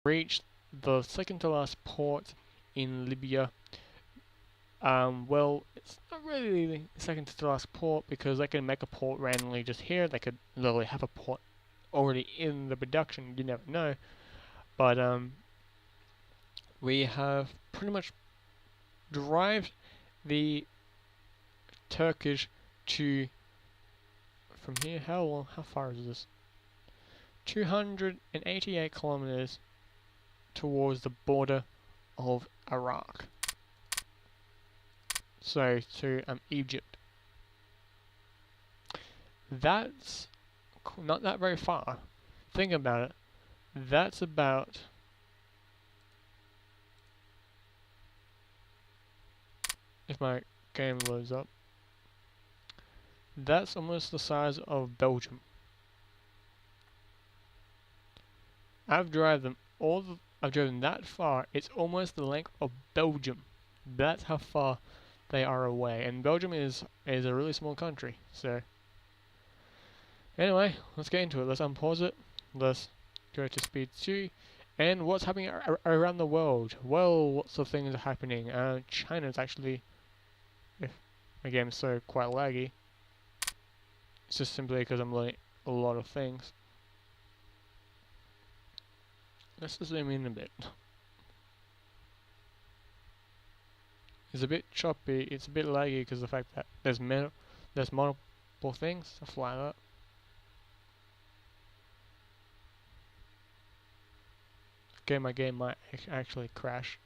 reached the second to last port in Libya. Well, it's not really the second to last port because they can make a port randomly just here. They could literally have a port already in the production. You never know. But we have pretty much derived the Turkish to from here. How far is this? 288 kilometers towards the border of Iraq. So to Egypt. That's not that very far. Think about it. That's about if my game loads up. That's almost the size of Belgium. I've driven that far. It's almost the length of Belgium. That's how far they are away. And Belgium is a really small country. So anyway, let's get into it. Let's unpause it. Let's go to speed 2. And what's happening around the world? Well, lots of things are happening. China's actually, if my game's so quite laggy, it's just simply because I'm learning a lot of things. Let's just zoom in a bit. It's a bit choppy, it's a bit laggy because of the fact that there's multiple things, stuff like that. Okay, my game might actually crash.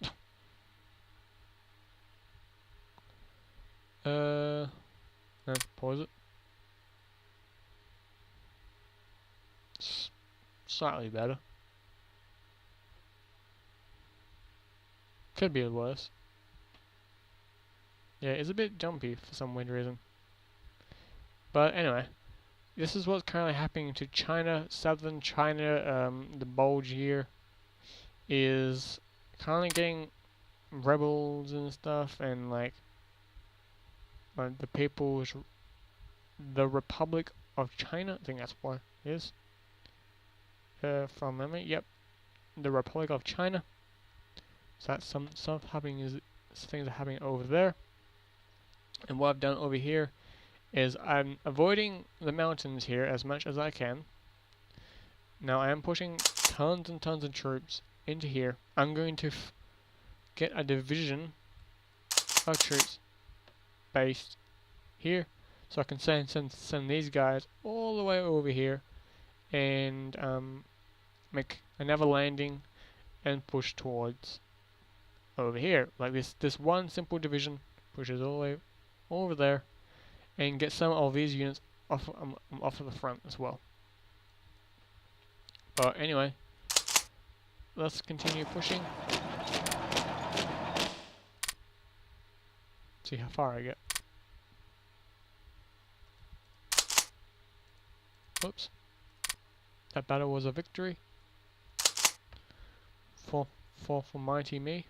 Let's pause it. Slightly better. Could be worse. Yeah, it's a bit jumpy for some weird reason. But anyway, this is what's currently happening to China. Southern China, the bulge here, is currently getting rebels and stuff, and like the Republic of China, I think that's what it is. From memory, yep, the Republic of China. So that's some stuff happening. Things are happening over there. And what I've done over here is I'm avoiding the mountains here as much as I can. Now I am pushing tons and tons of troops into here. I'm going to get a division of troops based here, so I can send these guys all the way over here and make another landing and push towards over here. Like this one simple division pushes all the way over there and get some of these units off of the front as well. But anyway, let's continue pushing. See how far I get. Whoops. That battle was a victory for mighty me.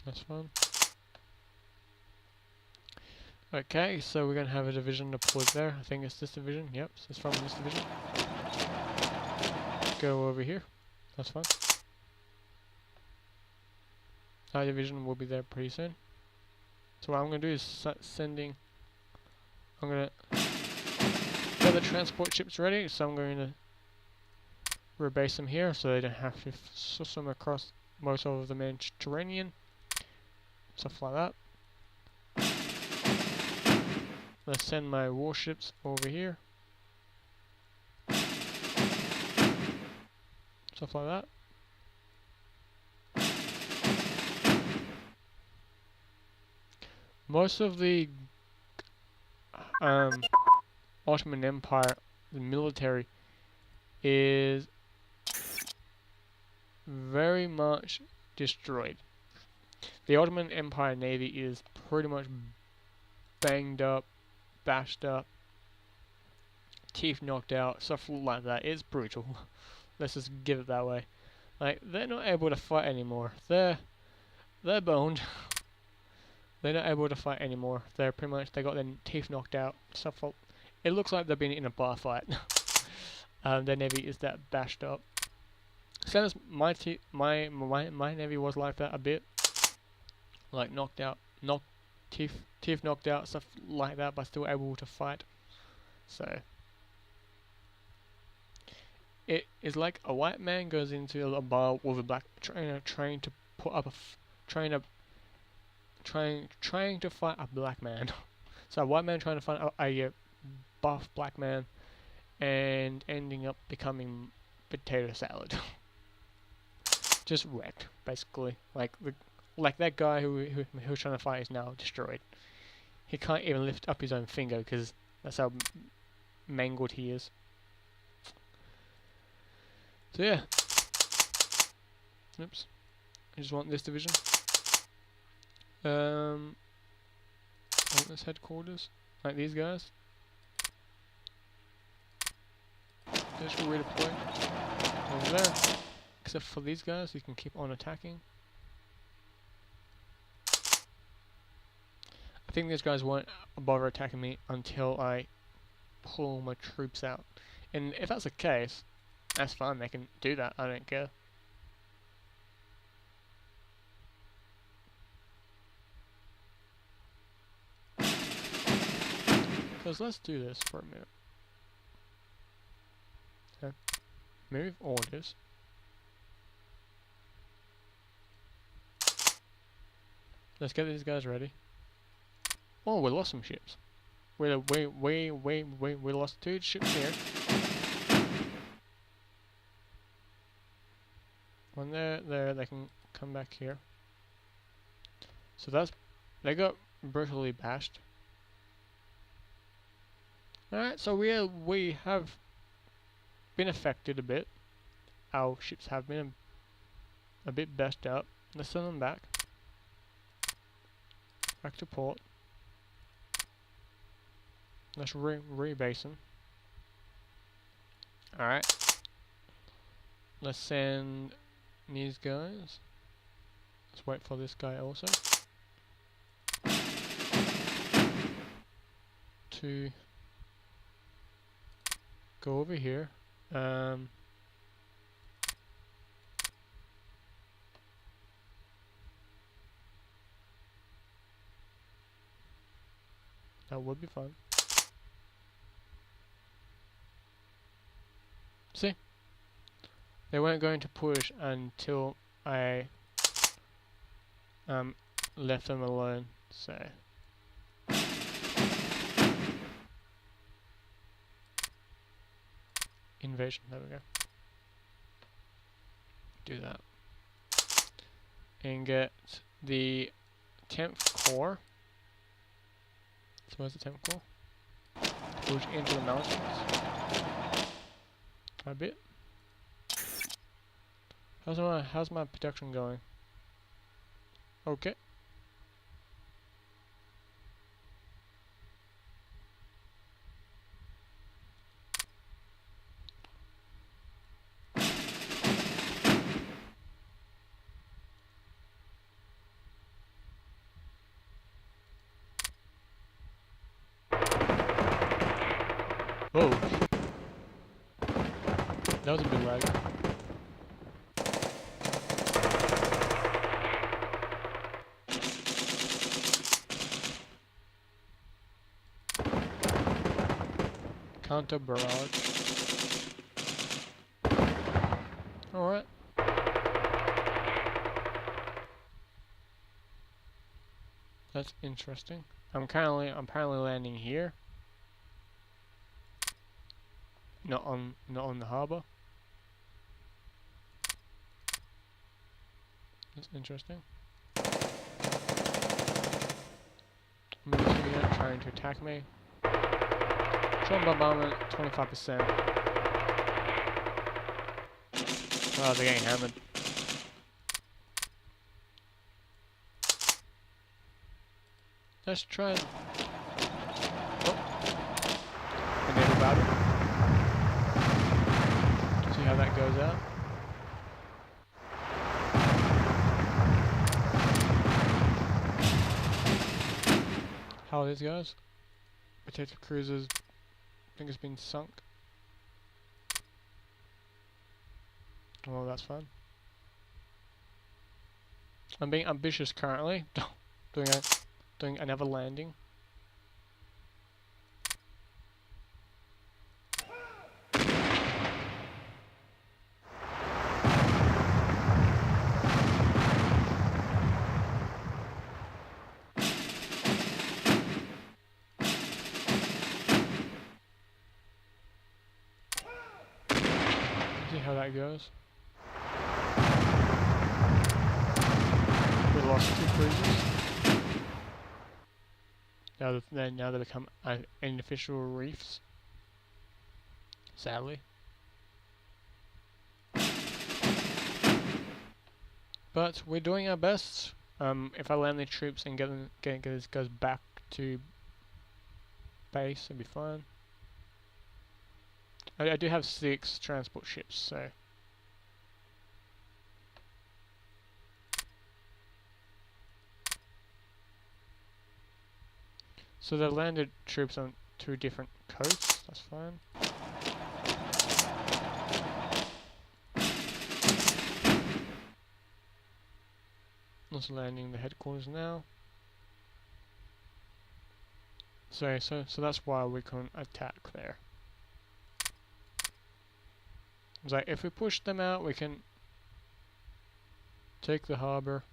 That's fun. Okay, so we're going to have a division deployed there. I think it's this division. Yep, it's from this division. Go over here. That's fine. Our division will be there pretty soon. So what I'm going to do is I'm going to get the transport ships ready. So I'm going to rebase them here so they don't have to swim across most of the Mediterranean. Stuff like that. Let's send my warships over here. Stuff like that. Most of the Ottoman Empire, the military, is very much destroyed. The Ottoman Empire Navy is pretty much banged up, bashed up, teeth knocked out, stuff like that. It's brutal. Let's just give it that way. Like, they're not able to fight anymore. They're boned. they're not able to fight anymore. They're pretty much, they got their teeth knocked out. Stuff. It looks like they've been in a bar fight. Their navy is that bashed up. Same as my navy was like that a bit, like knocked out, teeth knocked out, stuff like that, but still able to fight. So it is like a white man goes into a bar with a black trainer trying to put up trying to fight a black man. So a white man trying to fight a buff black man, and ending up becoming potato salad. Just wrecked, basically. Like that guy who was trying to fight is now destroyed. He can't even lift up his own finger because that's how mangled he is. So yeah. Oops. I just want this division. I want this headquarters. Like these guys. Just redeploy over there. Except for these guys, who can keep on attacking. I think these guys won't bother attacking me until I pull my troops out. And if that's the case, that's fine, they can do that, I don't care. Because let's do this for a minute. Okay. Move orders. Let's get these guys ready. Oh, we lost some ships. We lost 2 ships here. When they're there, they can come back here. So they got brutally bashed. Alright, so we have been affected a bit. Our ships have been a bit bashed up. Let's send them back. Back to port. Let's rebase them. Alright. Let's send these guys. Let's wait for this guy also. To go over here. That would be fun. See? They weren't going to push until I left them alone, so invasion, there we go. Do that. And get the 10th Corps. So where's the 10th Corps? Push into the mountains. A bit. How's my production going? Okay. Whoa. That was a big lag. Counter barrage. Alright. That's interesting. I'm apparently landing here. Not on the harbour. That's interesting. Military unit trying to attack me. Drone bombardment 25%. Oh, they're getting hammered. Let's try and... Oh. A naval battle. See how that goes out. Oh, these guys. Protective cruisers. I think it's been sunk. Well, that's fun. I'm being ambitious currently. doing another landing. See how that goes. We lost 2 cruisers. Now they become unofficial reefs. Sadly. But we're doing our best. If I land the troops and get these guys back to base, it'll be fine. I do have 6 transport ships, so. So they landed troops on 2 different coasts, that's fine. Just landing the headquarters now. So that's why we couldn't attack there. It's like if we push them out, we can take the harbor,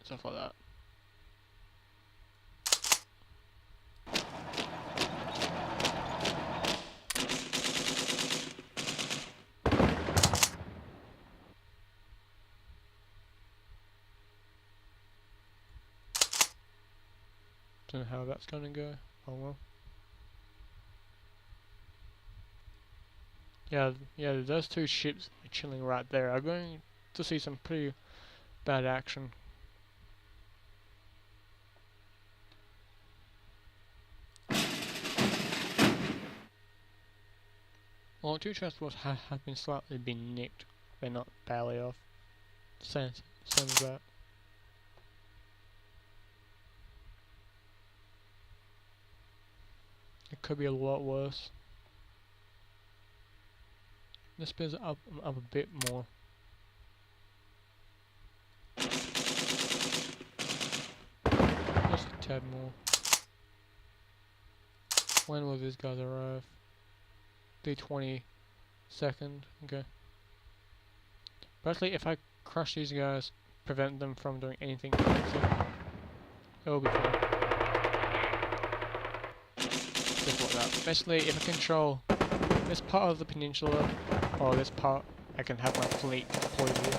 stuff like that. Don't know how that's gonna go. Oh well. Yeah, those 2 ships chilling right there are going to see some pretty bad action. Well, 2 transports have been slightly nicked. They're not barely off. Same as that. It could be a lot worse. This speed's up a bit more. Just a tad more. When will these guys arrive? The 22nd. Okay. But actually, if I crush these guys, prevent them from doing anything offensive, it will be fine. Just like that. Basically, if I control this part of the peninsula, or this part, I can have my fleet deployed here.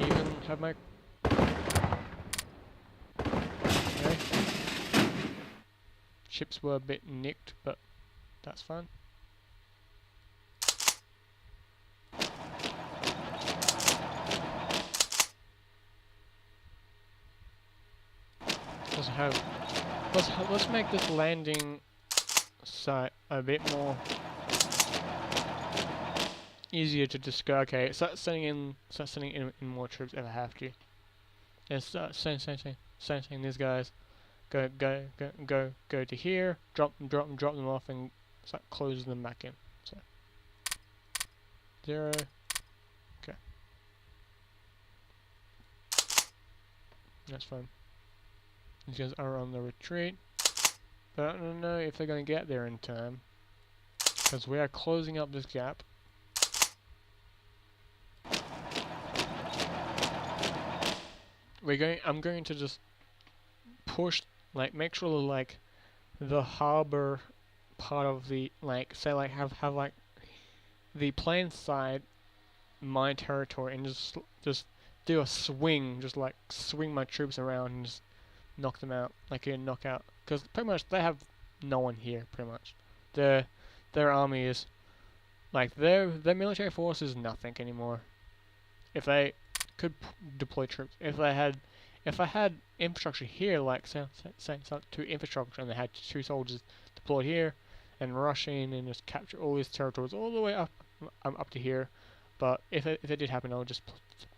Even have my... Okay. Ships were a bit nicked, but that's fine. Let's make this landing site a bit more easier to just go. Okay, start sending in more troops if I have to. And start sending these guys. Go to here. Drop them off, and start closing them back in. So 0. Okay, that's fine. These guys are on the retreat, but I don't know if they're going to get there in time, because we are closing up this gap. I'm going to just push, like, make sure like the harbor part of the, like, say like have like the plain side my territory, and just do a swing, just like swing my troops around and just knock them out, like a knockout, because pretty much they have no one here. Pretty much, their army is like their military force is nothing anymore. If they could deploy troops, if I had infrastructure here, like say 2 infrastructure, and they had 2 soldiers deployed here, and rush in and just capture all these territories all the way up to here. But if it did happen, I would just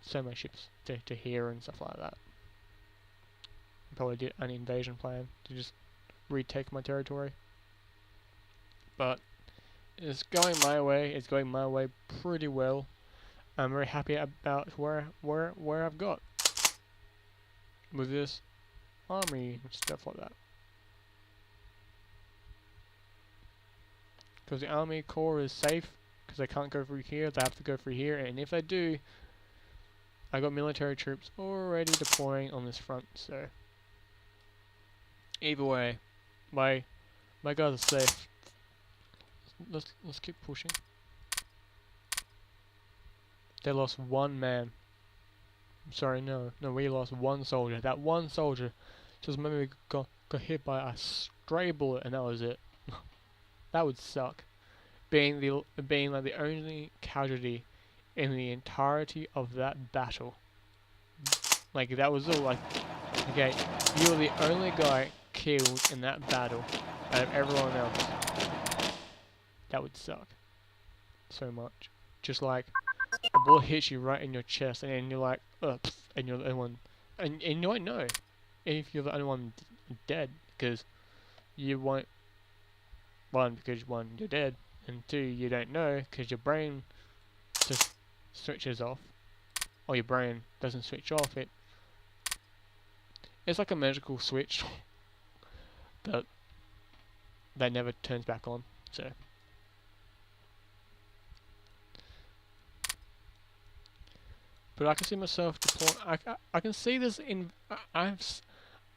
send my ships to here and stuff like that. probably did an invasion plan to just retake my territory. But it's going my way. It's going my way pretty well. I'm very happy about where I've got with this army and stuff like that. Because the army core is safe, because they can't go through here, they have to go through here, and if they do, I got military troops already deploying on this front, so either way, my guys are safe. Let's keep pushing. They lost one man. I'm sorry, no, we lost one soldier. That one soldier just maybe got hit by a stray bullet, and that was it. That would suck. Being like the only casualty in the entirety of that battle. Like that was all like, okay, you were the only guy killed in that battle out of everyone else. That would suck so much. Just like a bullet hits you right in your chest, and then you're like, and you're the only one, and you don't know if you're the only one dead, because you won't. One, because you're dead, and two, you don't know because your brain just switches off, or your brain doesn't switch off. It's like a magical switch that never turns back on. So, but I can see myself deploying. I can see this in.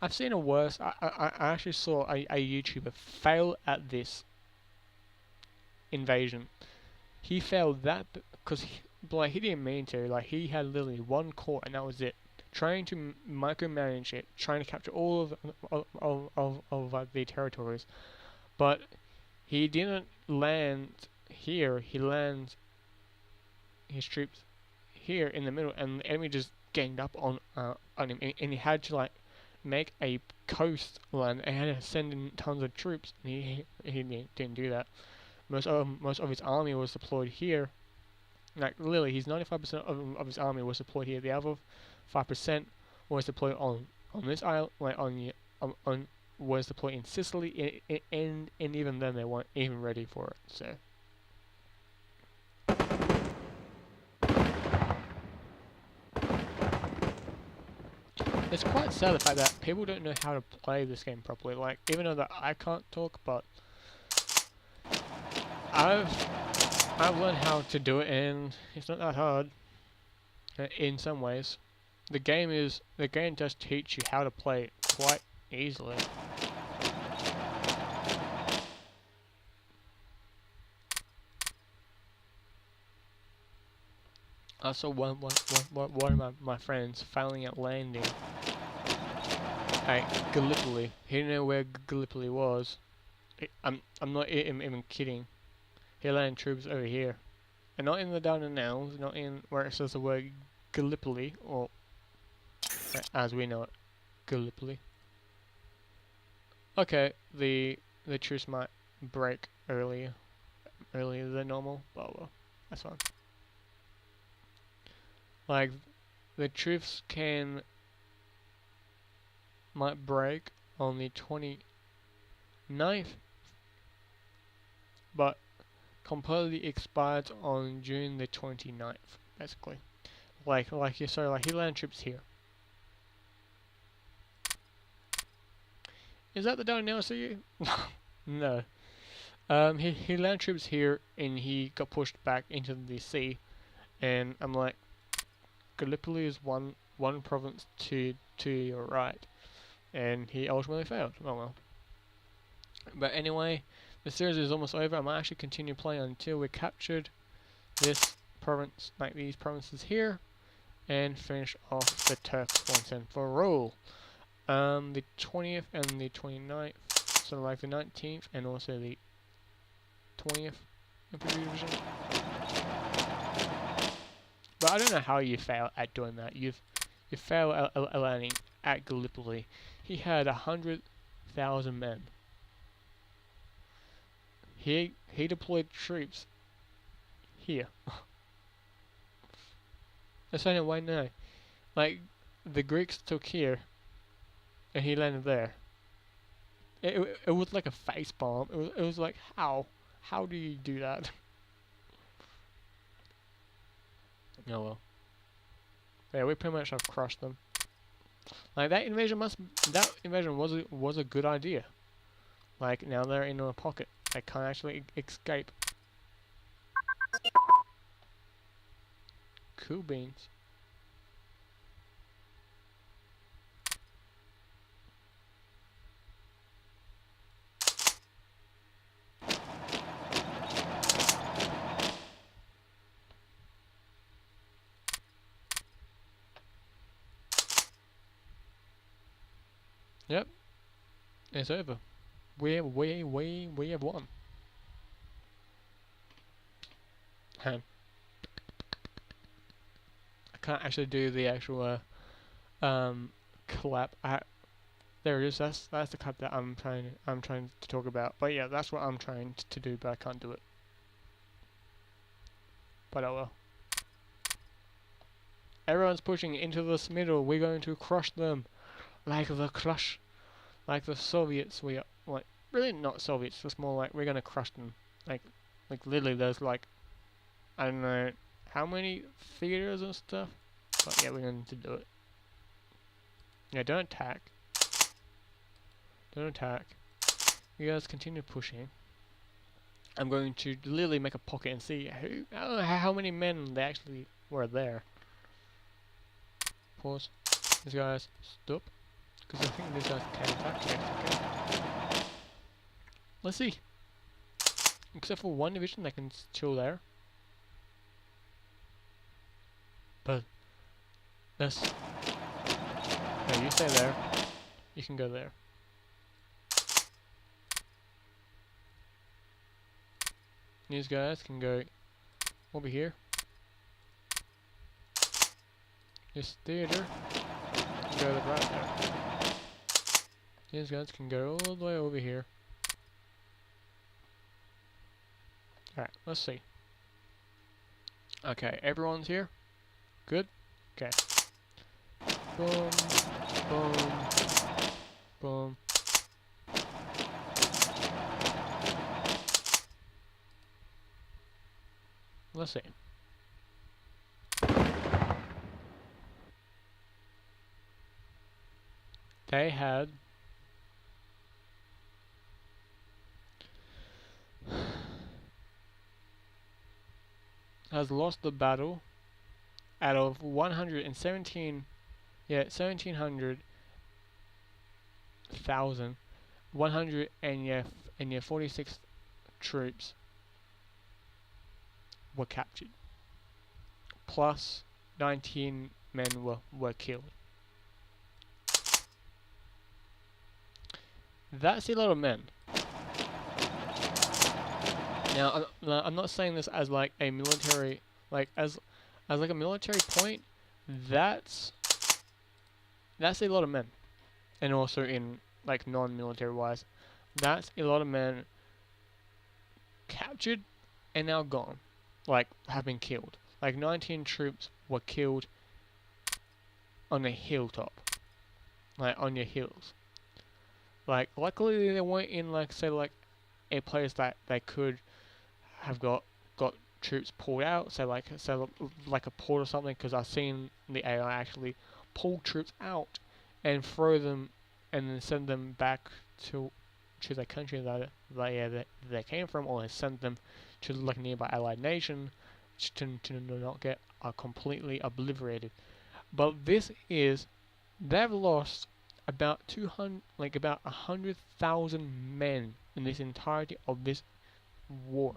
I've seen a worse. I actually saw a YouTuber fail at this invasion. He failed that because he didn't mean to. Like, he had literally one core and that was it. Trying to micromanage it, trying to capture all of the territories, but he didn't land here. He lands his troops here in the middle, and the enemy just ganged up on him, and he had to like make a coastline and had to send in tons of troops. And he didn't do that. Most of his army was deployed here. Like literally, he's 95% of his army was deployed here. The other 5% was deployed on this island, like on was deployed in Sicily, and even then they weren't even ready for it. So. It's quite sad the fact that people don't know how to play this game properly. Like, even though that I can't talk, but I've learned how to do it, and it's not that hard. In some ways, the game does teach you how to play it quite easily. I saw one of my friends failing at landing at Gallipoli. He didn't know where Gallipoli was. I'm not even kidding. He landed troops over here, and not in the Dardanelles, not in where it says the word Gallipoli, or as we know it, Gallipoli. Okay, the truce might break earlier than normal, but well, that's fine. Like, the truce might break on the 29th, but completely expired on June the 29th, basically. Like he landed troops here. Is that the Dardanelles to you? No. He landed troops here, and he got pushed back into the sea, and I'm like, Gallipoli is one province to your right, and he ultimately failed. Oh well. But anyway, the series is almost over. I might actually continue playing until we captured this province, like these provinces here, and finish off the Turks once and for all. The 20th and the 29th, so like the 19th and also the 20th infantry division. But I don't know how you fail at doing that. You fail at landing at Gallipoli. He had 100,000 men. He deployed troops here. That's the only way. No, like the Greeks took here, and he landed there. It was like a face bomb. It was like, how do you do that? Oh well. Yeah, we pretty much have crushed them. Like that invasion was a good idea. Like now they're in a pocket. They can't actually escape. Cool beans. Yep, it's over. We have won. I can't actually do the actual clap. There it is. That's the clap that I'm trying to talk about. But yeah, that's what I'm trying to do, but I can't do it. But oh well. Everyone's pushing into this middle. We're going to crush them, like the Soviets. We are like really not Soviets. Just more like we're gonna crush them. Like literally, there's like I don't know how many theaters and stuff. But yeah, we're going to do it. Yeah, don't attack. Don't attack. You guys continue pushing. I'm going to literally make a pocket and see how many men they actually were there. Pause. These guys stop. Because I think these guys can attack. Yes, okay. Let's see. Except for one division, they can chill there. But this. No, you stay there. You can go there. These guys can go over here. This theater can go right there. These guys can go all the way over here. Alright, let's see. Okay, everyone's here. Good. Okay. Boom, boom, boom. Let's see. They had has lost the battle out of 117 1700,000 100 and 46 troops were captured, plus 19 men were killed. That's a lot of men. Now, I'm not saying this as like a military, like as like a military point. That's a lot of men, and also in like non-military wise, that's a lot of men captured and now gone, like have been killed. Like 19 troops were killed on a hilltop, like on your hills. Like luckily they weren't in like say like a place that they could have got troops pulled out, so like a port or something, because I've seen the AI actually pull troops out and throw them and then send them back to the country that they came from, or send them to like a nearby allied nation to not get completely obliterated. But this is, they've lost about 100,000 men in this entirety of this war,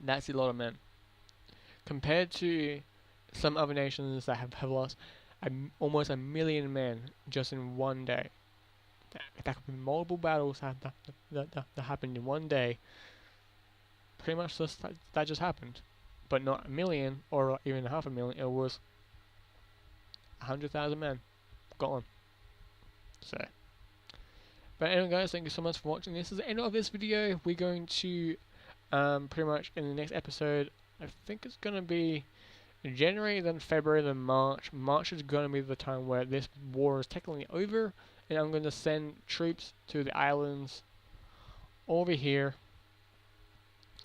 That's a lot of men. Compared to some other nations that have lost almost 1 million men just in one day. That could be multiple battles that happened in one day. Pretty much that just happened. But not 1 million or even 500,000, it was 100,000 men gone. So. But anyway guys, thank you so much for watching. This is the end of this video. We're going to pretty much in the next episode, I think it's gonna be January, then February, then March. March is going to be the time where this war is technically over, and I'm going to send troops to the islands over here,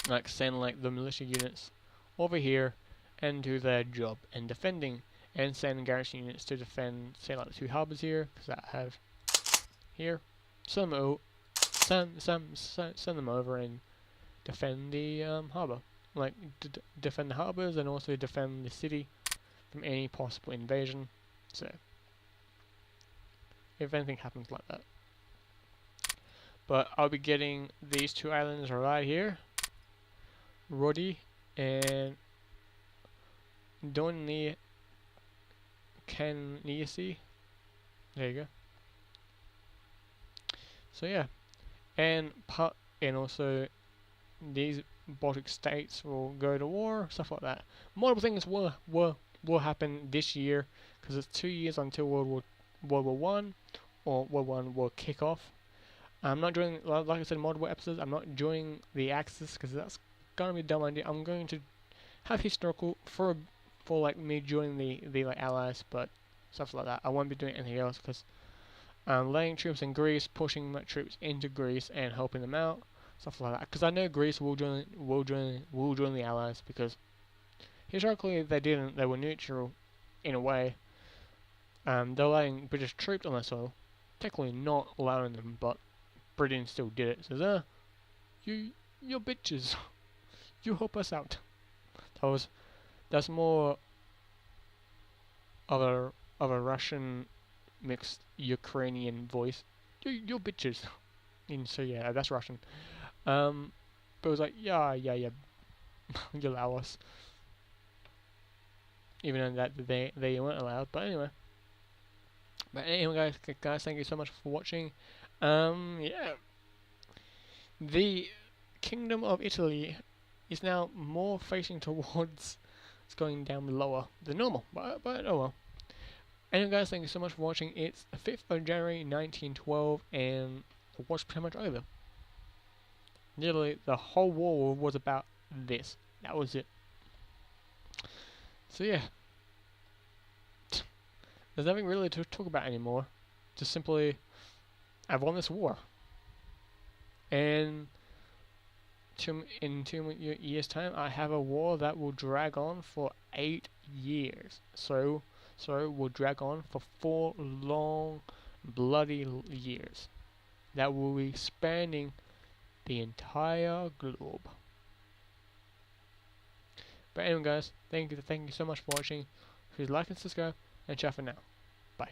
like send like the militia units over here and do their job in defending, and send garrison units to defend, say like the two harbors here, because I have here. Send them over and defend the harbor, like defend the harbors and also defend the city from any possible invasion. So if anything happens like that. But I'll be getting these two islands right here, Roddy and Doni Canisi. There you go. So yeah, and also these Baltic states will go to war, stuff like that. Multiple things will happen this year, because it's 2 years until World War One, or World War One will kick off. I'm not doing, like I said, multiple episodes. I'm not doing the Axis because that's gonna be a dumb idea. I'm going to have historical for like me joining the like allies, but stuff like that. I won't be doing anything else because I'm laying troops in Greece, pushing my troops into Greece and helping them out, stuff like that. Because I know Greece will join the allies, because historically they didn't. They were neutral in a way. They're laying British troops on their soil, technically not allowing them, but Britain still did it. Says, you're bitches. You help us out. That's more of a Russian mixed Ukrainian voice. You're bitches. And so yeah, that's Russian. But it was like yeah, you allow us. Even though that they weren't allowed. But anyway. Guys, thank you so much for watching. Yeah. The Kingdom of Italy is now more facing towards, it's going down lower than normal, but oh well. Anyway guys, thank you so much for watching. It's the 5th of January 1912 and the war's pretty much over. Literally the whole war was about this. That was it. So yeah. There's nothing really to talk about anymore. Just simply, I've won this war. And in 2 years' time, I have a war that will drag on for 8 years. So will drag on for 4 long, bloody years. That will be spanning the entire globe. But anyway, guys, thank you so much for watching. Please like and subscribe, and ciao for now. Bye.